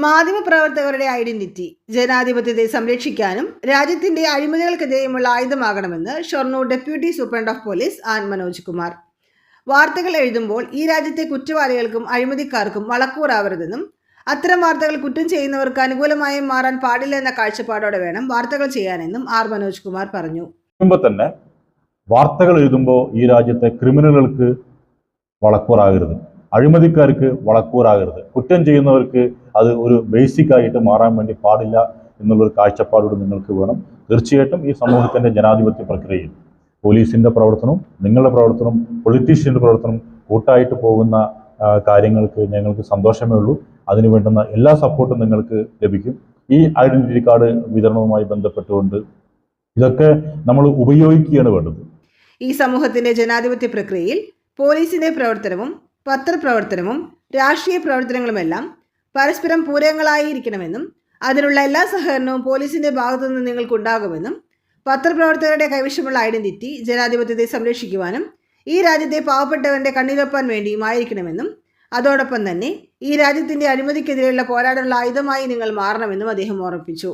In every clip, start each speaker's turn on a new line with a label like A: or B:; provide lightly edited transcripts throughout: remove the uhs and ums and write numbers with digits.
A: മാധ്യമപ്രവർത്തകരുടെ ഐഡന്റിറ്റി ജനാധിപത്യത്തെ സംരക്ഷിക്കാനും രാജ്യത്തിന്റെ അഴിമതികൾക്കെതിരെയുമുള്ള ആയുധമാകണമെന്ന് Shoranur deputy superintendent of police ആൻ മനോജ് കുമാർ. വാർത്തകൾ എഴുതുമ്പോൾ ഈ രാജ്യത്തെ കുറ്റവാളികൾക്കും അഴിമതിക്കാർക്കും വളക്കൂറാവരുതെന്നും അത്തരം വാർത്തകൾ കുറ്റം ചെയ്യുന്നവർക്ക് അനുകൂലമായി മാറാൻ പാടില്ല എന്ന കാഴ്ചപ്പാടോടെ വേണം വാർത്തകൾ ചെയ്യാനെന്നും ആർ മനോജ് കുമാർ പറഞ്ഞു.
B: തന്നെ വാർത്തകൾ എഴുതുമ്പോൾ ഈ രാജ്യത്തെ ക്രിമിനലുകൾക്ക് വളക്കൂറാകരുത്, അഴിമതിക്കാർക്ക് വളക്കൂറാകരുത്, കുറ്റം ചെയ്യുന്നവർക്ക് അത് ഒരു ബേസിക് ആയിട്ട് മാറാൻ വേണ്ടി പാടില്ല എന്നുള്ളൊരു കാഴ്ചപ്പാടോട് നിങ്ങൾക്ക് വേണം. തീർച്ചയായിട്ടും ഈ സമൂഹത്തിന്റെ ജനാധിപത്യ പ്രക്രിയയിൽ പോലീസിന്റെ പ്രവർത്തനവും നിങ്ങളുടെ പ്രവർത്തനവും പൊളിറ്റീഷ്യന്റെ പ്രവർത്തനവും കൂട്ടായിട്ട് പോകുന്ന കാര്യങ്ങൾക്ക് ഞങ്ങൾക്ക് സന്തോഷമേ ഉള്ളൂ. അതിനു വേണ്ടുന്ന എല്ലാ സപ്പോർട്ടും നിങ്ങൾക്ക് ലഭിക്കും. ഈ ഐഡന്റിറ്റി കാർഡ് വിതരണവുമായി ബന്ധപ്പെട്ടുകൊണ്ട് ഇതൊക്കെ നമ്മൾ ഉപയോഗിക്കുകയാണ് വേണ്ടത്.
A: ഈ സമൂഹത്തിന്റെ ജനാധിപത്യ പ്രക്രിയയിൽ പോലീസിന്റെ പ്രവർത്തനവും പത്രപ്രവർത്തനവും രാഷ്ട്രീയ പ്രവർത്തനങ്ങളുമെല്ലാം പരസ്പരം പൂരകങ്ങളായിരിക്കണമെന്നും അതിനുള്ള എല്ലാ സഹകരണവും പോലീസിന്റെ ഭാഗത്തുനിന്ന് നിങ്ങൾക്കുണ്ടാകുമെന്നും പത്രപ്രവർത്തകരുടെ കൈവശമുള്ള ഐഡന്റിറ്റി ജനാധിപത്യത്തെ സംരക്ഷിക്കുവാനും ഈ രാജ്യത്തെ പാവപ്പെട്ടവന്റെ കണ്ണീരൊപ്പാൻ വേണ്ടിയുമായിരിക്കണമെന്നും അതോടൊപ്പം തന്നെ ഈ രാജ്യത്തിന്റെ അഴിമതിക്കെതിരെയുള്ള പോരാട്ടമുള്ള ആയുധമായി നിങ്ങൾ മാറണമെന്നും അദ്ദേഹം ഓർമ്മിപ്പിച്ചു.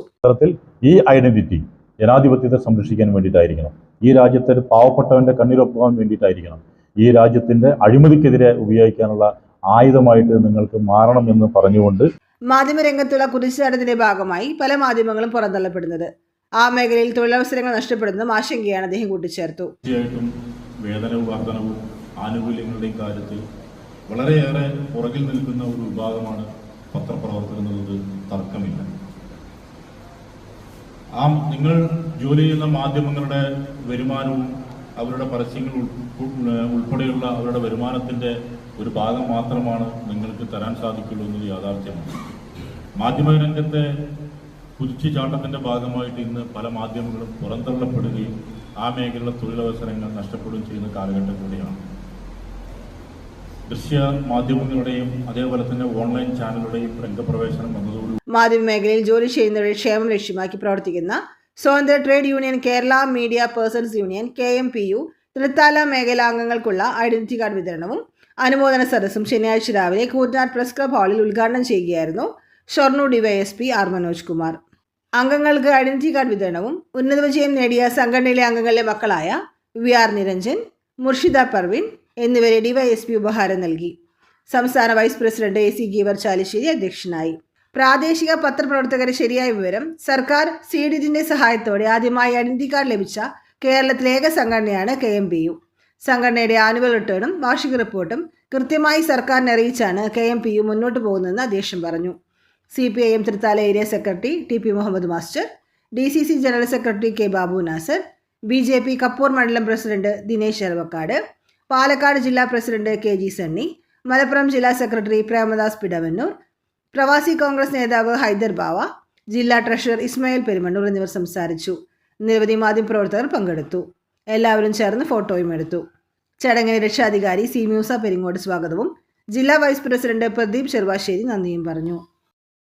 B: ഈ ഐഡന്റിറ്റി ജനാധിപത്യത്തെ സംരക്ഷിക്കാൻ വേണ്ടിയിട്ടായിരിക്കണം, ഈ രാജ്യത്തെ പാവപ്പെട്ടവന്റെ കണ്ണീരൊപ്പാൻ വേണ്ടിയിട്ടായിരിക്കണം, ഈ രാജ്യത്തിന്റെ അഴിമതിക്കെതിരെ ഉപയോഗിക്കാനുള്ള ആയുധമായിട്ട് നിങ്ങൾക്ക് മാറണം എന്ന് പറഞ്ഞുകൊണ്ട്
A: മാധ്യമരംഗത്തുള്ള കുതിച്ചുചാട്ടത്തിന്റെ ഭാഗമായി പല മാധ്യമങ്ങളും പുറന്തള്ളപ്പെടുന്നത്, ആ മേഖലയിൽ തൊഴിലവസരങ്ങൾ നഷ്ടപ്പെടുന്നതും ആശങ്കയാണ് അദ്ദേഹം കൂട്ടിച്ചേർത്തു.
C: തീർച്ചയായിട്ടും വേതനവും വർധനവും ആനുകൂല്യങ്ങളുടെയും കാര്യത്തിൽ വളരെയേറെ പുറകിൽ നിൽക്കുന്ന ഒരു വിഭാഗമാണ് പത്രപ്രവർത്തകർ എന്നുള്ളത് തർക്കമില്ല. നിങ്ങൾ ജോലി ചെയ്യുന്ന മാധ്യമങ്ങളുടെ വരുമാനവും അവരുടെ പരസ്യങ്ങൾ ഉൾപ്പെടെയുള്ള അവരുടെ വരുമാനത്തിന്റെ ഒരു ഭാഗം മാത്രമാണ് നിങ്ങൾക്ക് തരാൻ സാധിക്കുള്ളൂ എന്നത് യാഥാർത്ഥ്യമാണ്. മാധ്യമരംഗത്തെ കുതിച്ചുചാട്ടത്തിന്റെ ഭാഗമായിട്ട് ഇന്ന് പല മാധ്യമങ്ങളും പുറന്തള്ളപ്പെടുകയും ആ മേഖലയിലെ തൊഴിലവസരങ്ങൾ നഷ്ടപ്പെടുകയും ചെയ്യുന്ന കാലഘട്ടം കൂടിയാണ്. ദൃശ്യ മാധ്യമങ്ങളുടെയും അതേപോലെ തന്നെ ഓൺലൈൻ ചാനലുകളുടെയും രംഗപ്രവേശനം വന്നതോടുകൂടി
A: മാധ്യമ മേഖലയിൽ ജോലി ചെയ്യുന്നവരുടെ ക്ഷേമം ലക്ഷ്യമാക്കി പ്രവർത്തിക്കുന്ന സ്വതന്ത്ര trade union Kerala media persons union KMPU Thrithala മേഖലാ അംഗങ്ങൾക്കുള്ള ഐഡന്റിറ്റി കാർഡ് വിതരണവും അനുമോദന സദസ്സും ശനിയാഴ്ച രാവിലെ കൂറ്റനാട് പ്രസ് ക്ലബ് ഹാളിൽ ഉദ്ഘാടനം ചെയ്യുകയായിരുന്നു ഷൊർണൂർ DYSP ആർ മനോജ് കുമാർ. അംഗങ്ങൾക്ക് ഐഡന്റിറ്റി കാർഡ് വിതരണവും ഉന്നത വിജയം നേടിയ സംഘടനയിലെ അംഗങ്ങളിലെ മക്കളായ VR നിരഞ്ജൻ, മുർഷിദ പർവീൻ എന്നിവരെ DYSP ഉപഹാരം നൽകി. സംസ്ഥാന vice president AC Geevar Chalissery അധ്യക്ഷനായി. പ്രാദേശിക പത്രപ്രവർത്തകരെ ശരിയായ വിവരം സർക്കാർ സീഡിറ്റിന്റെ സഹായത്തോടെ ആദ്യമായി ഐഡന്റിറ്റി കാർഡ് ലഭിച്ച കേരളത്തിലെ ഏക സംഘടനയാണ് KMPU. സംഘടനയുടെ ആനുവൽ റിട്ടേണും വാർഷിക റിപ്പോർട്ടും കൃത്യമായി സർക്കാരിനെ അറിയിച്ചാണ് KMPU മുന്നോട്ട് പോകുന്നതെന്ന് അദ്ദേഹം പറഞ്ഞു. CPIM Thrithala area secretary TP Muhammad master, DCC general secretary K Babu Nasar, BJP Kappur മണ്ഡലം പ്രസിഡന്റ് ദിനേശ് ചെറുവക്കാട്, പാലക്കാട് ജില്ലാ പ്രസിഡന്റ് KG സണ്ണി, മലപ്പുറം ജില്ലാ സെക്രട്ടറി പ്രേമദാസ് പിടവന്നൂർ, പ്രവാസി കോൺഗ്രസ് നേതാവ് ഹൈദർ ബാവ, ജില്ലാ ട്രഷറർ ഇസ്മായിൽ പെരുമണ്ണൂർ എന്നിവർ സംസാരിച്ചു. നിരവധി മാധ്യമപ്രവർത്തകർ പങ്കെടുത്തു. എല്ലാവരും ചേർന്ന് ഫോട്ടോയും എടുത്തു. ചടങ്ങിന് രക്ഷാധികാരി C മ്യൂസ പെരിങ്ങോട് സ്വാഗതവും ജില്ലാ വൈസ് പ്രസിഡന്റ് പ്രദീപ് ചെറുവാശ്ശേരി നന്ദിയും പറഞ്ഞു.